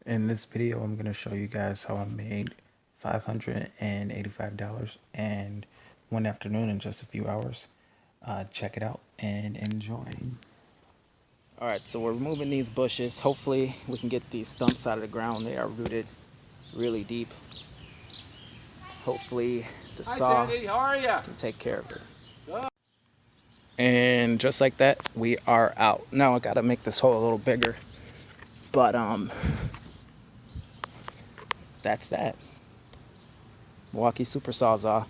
In this video, I'm going to show you guys how I made $585 in one afternoon in just a few hours. Check it out and enjoy. All right, so we're removing these bushes. Hopefully we can get these stumps out of the ground. They are rooted really deep. Hopefully the saw can take care of it. And just like that, we are out. Now I gotta make this hole a little bigger, but that's that. Milwaukee Super Sawzall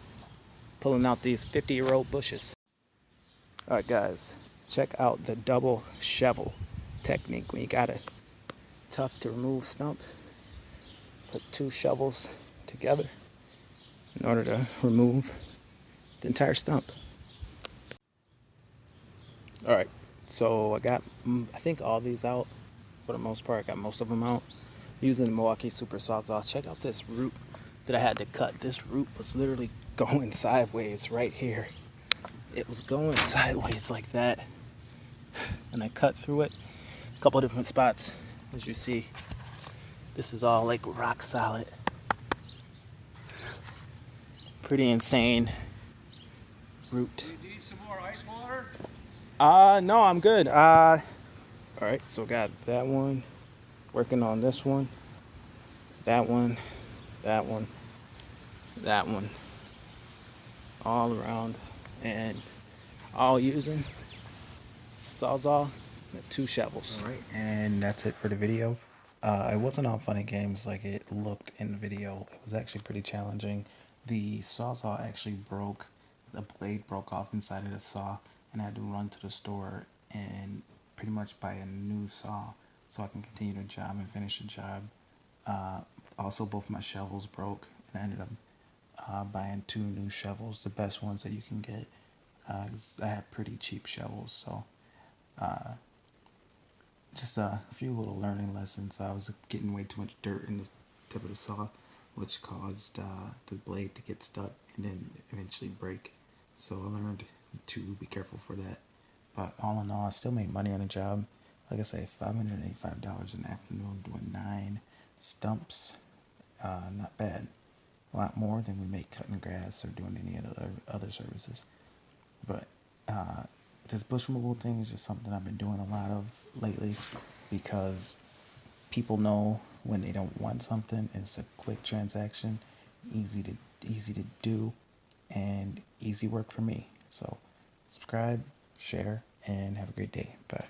pulling out these 50-year-old bushes. All right, guys, check out the double shovel technique. When you got a tough to remove stump, put two shovels together in order to remove the entire stump. All right, so I got, I think all these out for the most part. I got most of them out using the Milwaukee Super Sawzall. Check out this root that I had to cut. This root was literally going sideways right here. It was going sideways like that, and I cut through it a couple different spots. As you see, this is all like rock solid. Pretty insane root. Do you need some more ice water? No, I'm good. All right, so got that one, working on this one, that one, that one, that one, all around, and all using Sawzall with two shovels. All right, and that's it for the video. It wasn't all fun and games like it looked in the video. It was actually pretty challenging. The Sawzall actually broke, the blade broke off inside of the saw, and I had to run to the store and pretty much buy a new saw so I can continue the job and finish the job. Also, both my shovels broke, and I ended up buying two new shovels, the best ones that you can get. 'Cause I had pretty cheap shovels, so just a few little learning lessons. I was getting way too much dirt in the tip of the saw, which caused the blade to get stuck and then eventually break. So I learned to be careful for that. But all in all, I still made money on the job. Like I say, $585 an afternoon doing 9 stumps. Not bad. A lot more than we make cutting grass or doing any other services. But this bush removal thing is just something I've been doing a lot of lately because people know when they don't want something. It's a quick transaction, easy to do, and easy work for me. So subscribe, share, and have a great day. Bye.